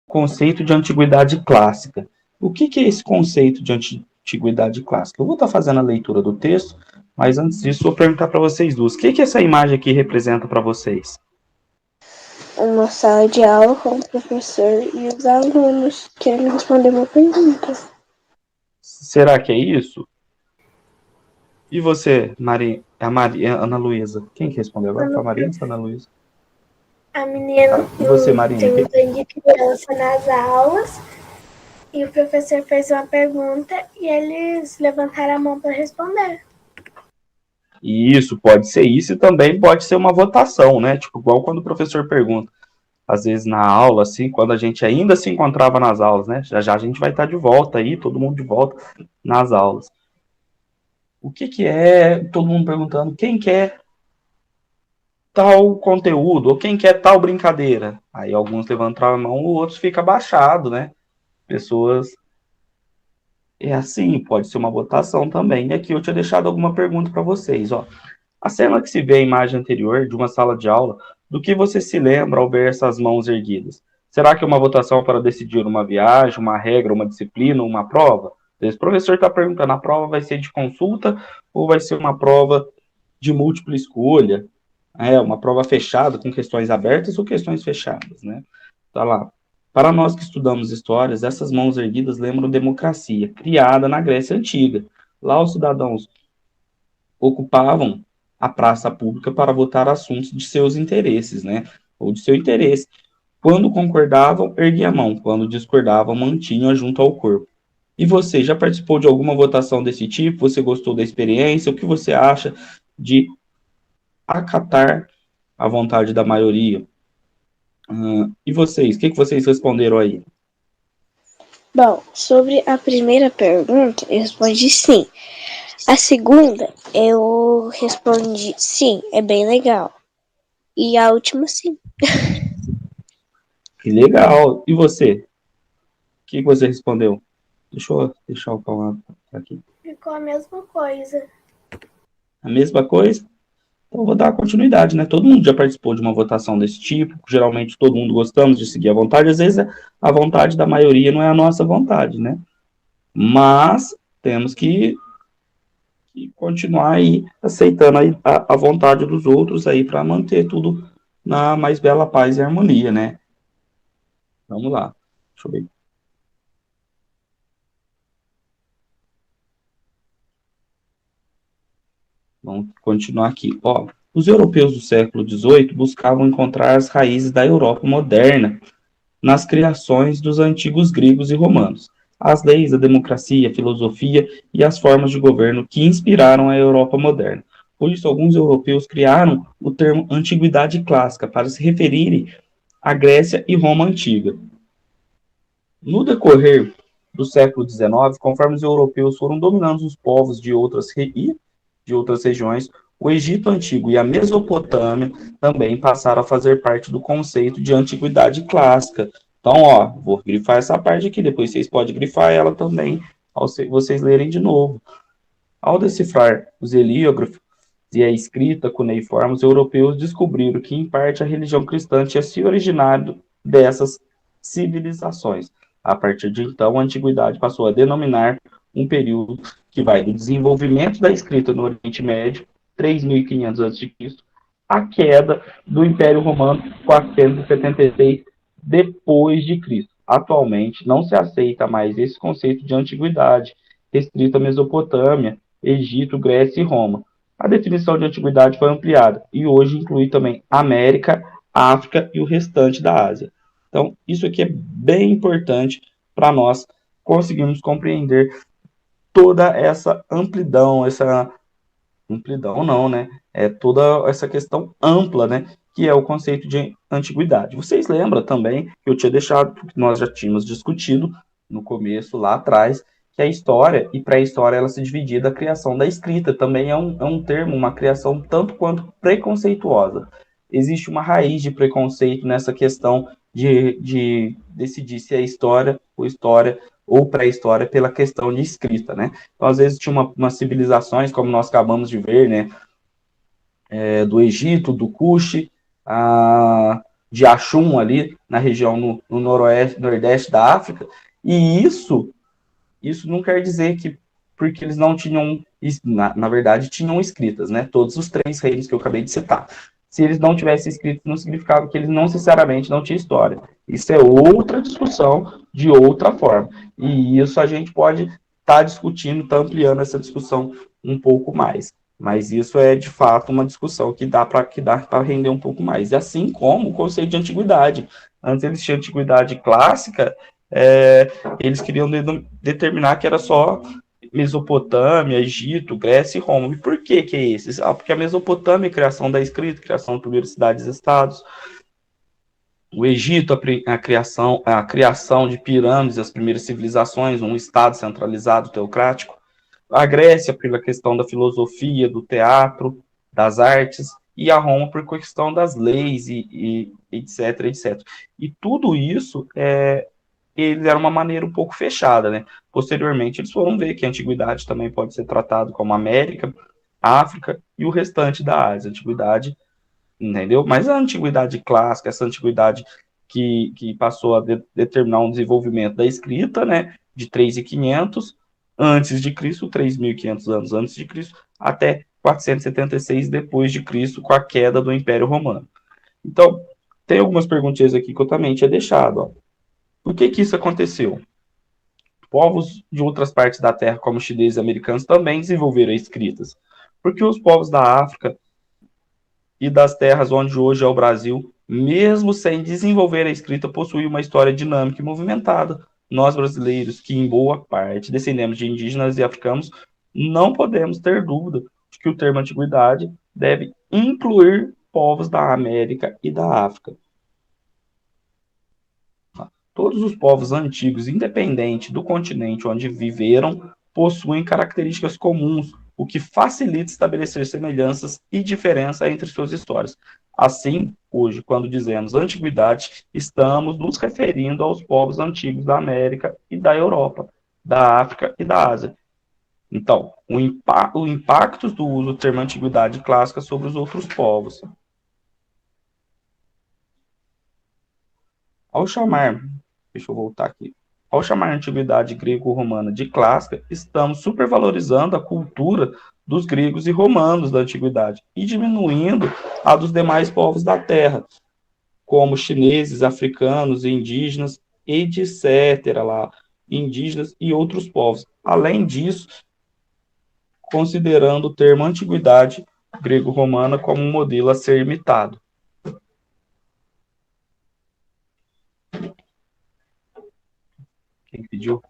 conceito de antiguidade clássica. O que é esse conceito de antiguidade clássica? Eu vou estar fazendo a leitura do texto, mas antes disso, vou perguntar para vocês duas. O que essa imagem aqui representa para vocês? Uma sala de aula com o professor e os alunos querendo responder uma pergunta. Será que é isso? E você, Ana Luísa? Quem que respondeu agora? Foi a Maria ou foi a Ana Luísa? A menina E você, Marina? tem um tanto de criança nas aulas e o professor fez uma pergunta e eles levantaram a mão para responder. E isso, pode ser isso e também pode ser uma votação, né? Tipo, igual quando o professor pergunta, às vezes na aula, assim, quando a gente ainda se encontrava nas aulas, né? Já já a gente vai estar de volta aí, todo mundo de volta nas aulas. O que é, todo mundo perguntando, quem quer tal conteúdo, ou quem quer tal brincadeira? Aí alguns levantam a mão, outros ficam abaixado, né? Pessoas... É assim, pode ser uma votação também. E aqui eu tinha deixado alguma pergunta para vocês, ó. A cena que se vê a imagem anterior de uma sala de aula, do que você se lembra ao ver essas mãos erguidas? Será que é uma votação para decidir uma viagem, uma regra, uma disciplina, uma prova? Esse professor está perguntando, a prova vai ser de consulta ou vai ser uma prova de múltipla escolha? É, uma prova fechada com questões abertas ou questões fechadas, né? Tá lá. Para nós que estudamos histórias, essas mãos erguidas lembram democracia, criada na Grécia Antiga. Lá os cidadãos ocupavam a praça pública para votar assuntos de seus interesses, né? Ou de seu interesse. Quando concordavam, erguia a mão. Quando discordavam, mantinham-a junto ao corpo. E você, já participou de alguma votação desse tipo? Você gostou da experiência? O que você acha de acatar a vontade da maioria? E vocês? O que vocês responderam aí? Bom, sobre a primeira pergunta, eu respondi sim. A segunda, eu respondi sim, é bem legal. E a última, sim. Que legal. E você? O que você respondeu? Deixa eu deixar o Cauã aqui. Ficou a mesma coisa. A mesma coisa? Então, eu vou dar continuidade, né? Todo mundo já participou de uma votação desse tipo. Geralmente, todo mundo gostamos de seguir a vontade. Às vezes, a vontade da maioria não é a nossa vontade, né? Mas temos que continuar aí aceitando a vontade dos outros aí para manter tudo na mais bela paz e harmonia, né? Vamos lá. Deixa eu ver. Vamos continuar aqui. Ó, os europeus do século XVIII buscavam encontrar as raízes da Europa moderna nas criações dos antigos gregos e romanos, as leis, a democracia, a filosofia e as formas de governo que inspiraram a Europa moderna. Por isso, alguns europeus criaram o termo antiguidade clássica para se referirem à Grécia e Roma antiga. No decorrer do século XIX, conforme os europeus foram dominando os povos de outras regiões, o Egito Antigo e a Mesopotâmia também passaram a fazer parte do conceito de antiguidade clássica. Então, ó, vou grifar essa parte aqui, depois vocês podem grifar ela também, ao vocês lerem de novo. Ao decifrar os heliógrafos e a escrita cuneiforme, os europeus descobriram que, em parte, a religião cristã tinha se originado dessas civilizações. A partir de então, a antiguidade passou a denominar um período que vai do desenvolvimento da escrita no Oriente Médio, 3.500 a.C., a queda do Império Romano, 476 depois de Cristo. Atualmente, não se aceita mais esse conceito de antiguidade, restrito à Mesopotâmia, Egito, Grécia e Roma. A definição de antiguidade foi ampliada e hoje inclui também América, África e o restante da Ásia. Então, isso aqui é bem importante para nós conseguirmos compreender toda essa amplidão, essa amplidão não, né? É toda essa questão ampla, né? Que é o conceito de antiguidade. Vocês lembram também que eu tinha deixado, porque nós já tínhamos discutido no começo, lá atrás, que a história e pré-história ela se dividia da criação da escrita. Também é um termo, uma criação tanto quanto preconceituosa. Existe uma raiz de preconceito nessa questão de decidir se é história ou pré-história pela questão de escrita, né? Então, às vezes, tinha umas civilizações, como nós acabamos de ver, né? Do Egito, do Kush, de Axum ali, na região no noroeste, nordeste da África, e isso não quer dizer que porque eles não tinham, na verdade, tinham escritas, né? Todos os 3 reinos que eu acabei de citar. Se eles não tivessem escrito, não significava que eles não necessariamente não tinham história. Isso é outra discussão de outra forma. E isso a gente pode estar discutindo, estar ampliando essa discussão um pouco mais. Mas isso é, de fato, uma discussão que dá para render um pouco mais. E assim como o conceito de antiguidade. Antes eles tinham antiguidade clássica, eles queriam determinar que era só Mesopotâmia, Egito, Grécia e Roma. E por que é isso? Porque a Mesopotâmia é a criação da escrita, criação das primeiras cidades-estados. O Egito, a criação de pirâmides, as primeiras civilizações, um estado centralizado, teocrático. A Grécia, pela questão da filosofia, do teatro, das artes. E a Roma, por questão das leis, e etc, etc. E tudo isso eles eram uma maneira um pouco fechada, né? Posteriormente, eles foram ver que a antiguidade também pode ser tratado como América, África e o restante da Ásia. Antiguidade, entendeu? Mas a antiguidade clássica, essa antiguidade que passou a determinar um desenvolvimento da escrita, né? De 3.500 antes de Cristo, 3.500 anos antes de Cristo, até 476 depois de Cristo, com a queda do Império Romano. Então, tem algumas perguntinhas aqui que eu também tinha deixado, ó. Por que isso aconteceu? Povos de outras partes da Terra, como chineses e americanos, também desenvolveram escritas. Porque os povos da África e das terras onde hoje é o Brasil, mesmo sem desenvolver a escrita, possuem uma história dinâmica e movimentada. Nós, brasileiros, que em boa parte descendemos de indígenas e africanos, não podemos ter dúvida de que o termo antiguidade deve incluir povos da América e da África. Todos os povos antigos, independente do continente onde viveram, possuem características comuns, o que facilita estabelecer semelhanças e diferença entre suas histórias. Assim, hoje, quando dizemos antiguidade, estamos nos referindo aos povos antigos da América e da Europa, da África e da Ásia. Então, o impacto do uso do termo antiguidade clássica sobre os outros povos. Ao chamar, deixa eu voltar aqui. Ao chamar a antiguidade grego-romana de clássica, estamos supervalorizando a cultura dos gregos e romanos da antiguidade e diminuindo a dos demais povos da Terra, como chineses, africanos, indígenas, etc. lá, indígenas e outros povos. Além disso, considerando o termo antiguidade grego-romana como um modelo a ser imitado. Quem pediu?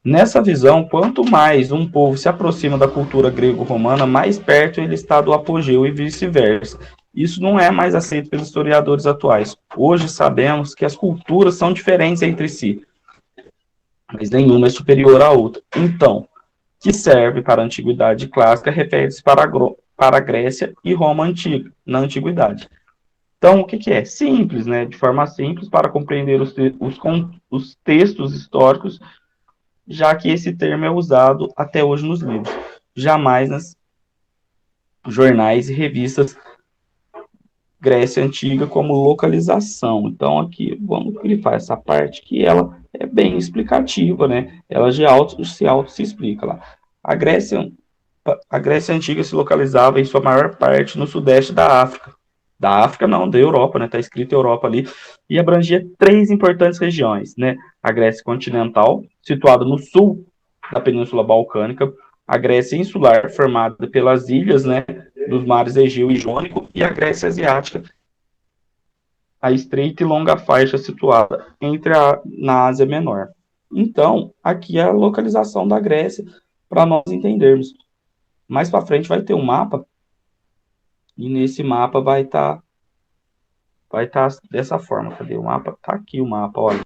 Nessa visão, quanto mais um povo se aproxima da cultura grego-romana, mais perto ele está do apogeu e vice-versa. Isso não é mais aceito pelos historiadores atuais. Hoje sabemos que as culturas são diferentes entre si, mas nenhuma é superior à outra. Então, que serve para a antiguidade clássica refere-se para a Grécia e Roma antiga, na antiguidade. Então, o que é? Simples, né? De forma simples, para compreender os textos históricos, já que esse termo é usado até hoje nos livros, jamais nas jornais e revistas Grécia Antiga como localização. Então, aqui vamos grifar essa parte que ela é bem explicativa, né? Ela já se explica lá. A Grécia Antiga se localizava em sua maior parte no sudeste da África. Da África não, da Europa, né? Está escrito Europa ali. E abrangia 3 importantes regiões, né? A Grécia continental, situada no sul da Península Balcânica, a Grécia insular, formada pelas ilhas, né, dos mares Egeu e Jônico, e a Grécia asiática, a estreita e longa faixa situada na Ásia Menor. Então, aqui é a localização da Grécia, para nós entendermos. Mais para frente vai ter um mapa, e nesse mapa vai estar dessa forma. Cadê o mapa? Tá aqui o mapa, olha.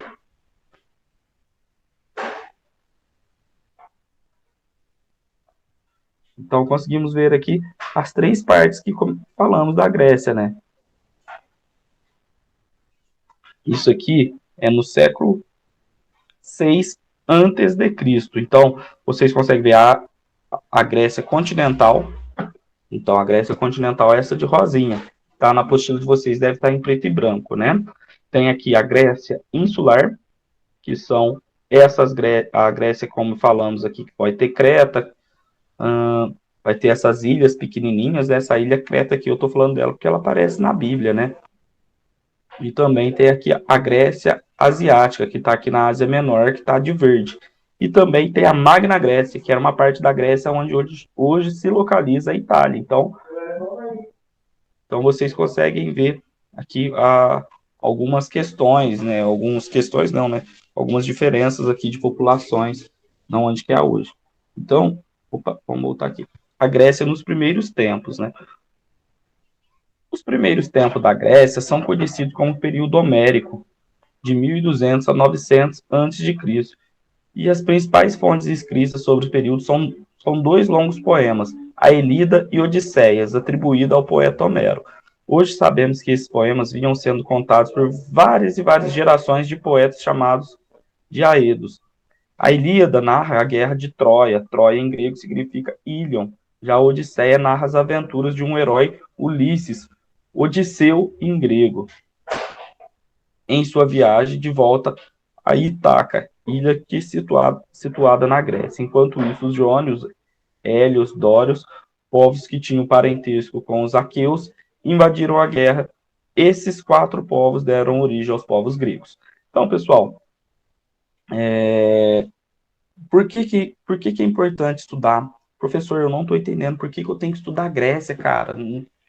Então, conseguimos ver aqui as 3 partes que falamos da Grécia, né? Isso aqui é no século 6 antes de Cristo. Então, vocês conseguem ver a Grécia continental, Então, a Grécia continental é essa de rosinha. Tá na apostila de vocês, deve estar em preto e branco, né? Tem aqui a Grécia insular, que são a Grécia, como falamos aqui, que pode ter Creta, vai ter essas ilhas pequenininhas, essa ilha Creta aqui, eu estou falando dela porque ela aparece na Bíblia, né? E também tem aqui a Grécia asiática, que está aqui na Ásia Menor, que está de verde. E também tem a Magna Grécia, que era uma parte da Grécia onde hoje se localiza a Itália. Então vocês conseguem ver aqui algumas questões, né? Algumas questões não, né? Algumas diferenças aqui de populações, não onde que é hoje. Então, vamos voltar aqui. A Grécia nos primeiros tempos, né? Os primeiros tempos da Grécia são conhecidos como período homérico, de 1200 a 900 a.C. E as principais fontes escritas sobre o período são dois longos poemas, a Ilíada e Odisseias, atribuídos ao poeta Homero. Hoje sabemos que esses poemas vinham sendo contados por várias e várias gerações de poetas chamados de Aedos. A Ilíada narra a guerra de Troia. Troia em grego significa Ilion. Já a Odisseia narra as aventuras de um herói, Ulisses, Odisseu em grego, em sua viagem de volta a Ítaca, ilha que situada na Grécia. Enquanto isso, os jônios, hélios, dórios, povos que tinham parentesco com os aqueus, invadiram a guerra. Esses quatro povos deram origem aos povos gregos. Então, pessoal, por que é importante estudar? Professor, eu não estou entendendo por que eu tenho que estudar a Grécia, cara.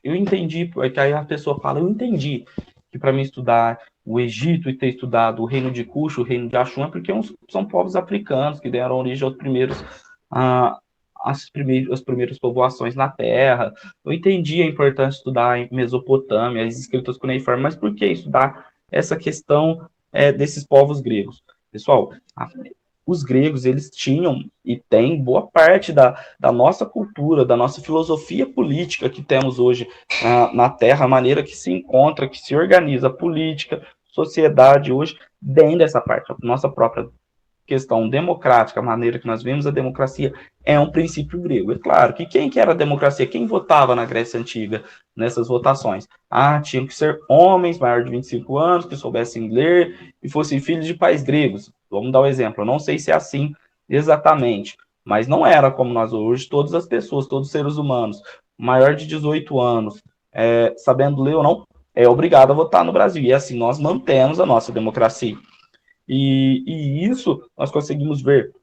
Eu entendi, porque aí a pessoa fala, eu entendi que para mim estudar o Egito e ter estudado o reino de Cuxo, o reino de Axum, é porque são povos africanos que deram origem aos as primeiras povoações na Terra. Eu entendi a importância de estudar em Mesopotâmia, as escritas cuneiformes, mas por que estudar essa questão desses povos gregos? Pessoal, os gregos, eles tinham e têm boa parte da nossa cultura, da nossa filosofia política que temos hoje na Terra, a maneira que se encontra, que se organiza a política, sociedade hoje, dentro dessa parte, a nossa própria questão democrática, a maneira que nós vemos a democracia, é um princípio grego. É claro que quem que era a democracia? Quem votava na Grécia Antiga nessas votações? Tinham que ser homens maiores de 25 anos, que soubessem ler e fossem filhos de pais gregos. Vamos dar um exemplo. Eu não sei se é assim exatamente, mas não era como nós hoje, todas as pessoas, todos os seres humanos, maior de 18 anos, sabendo ler ou não, é obrigado a votar no Brasil. E assim nós mantemos a nossa democracia. E isso nós conseguimos ver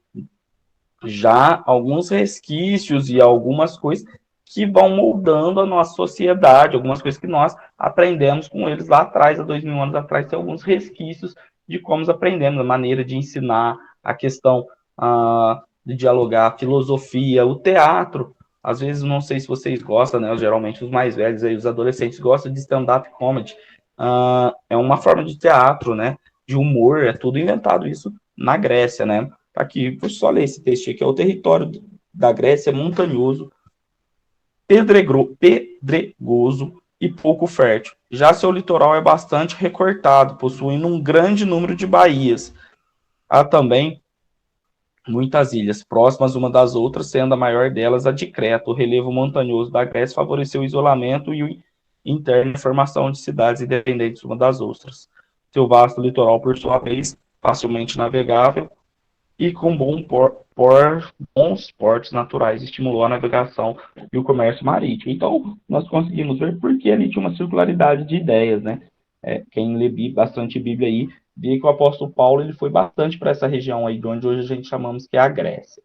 já alguns resquícios e algumas coisas que vão moldando a nossa sociedade, algumas coisas que nós aprendemos com eles lá atrás, há 2000 anos atrás, tem alguns resquícios de como aprendemos, a maneira de ensinar, a questão de dialogar, a filosofia, o teatro. Às vezes, não sei se vocês gostam, né? Geralmente os mais velhos, aí, os adolescentes, gostam de stand-up comedy. É uma forma de teatro, né? De humor, é tudo inventado isso na Grécia, né? Aqui, vou só ler esse texto aqui, é o território da Grécia montanhoso, pedregoso e pouco fértil. Já seu litoral é bastante recortado, possuindo um grande número de baías. Há também muitas ilhas, próximas uma das outras, sendo a maior delas a de Creta. O relevo montanhoso da Grécia favoreceu o isolamento e o interna formação de cidades independentes uma das outras. Seu vasto litoral, por sua vez, facilmente navegável e com bons portos naturais, estimulou a navegação e o comércio marítimo. Então, nós conseguimos ver por que ali tinha uma circularidade de ideias, né? Quem lê bastante Bíblia aí, vê que o apóstolo Paulo ele foi bastante para essa região aí, de onde hoje a gente chamamos que é a Grécia.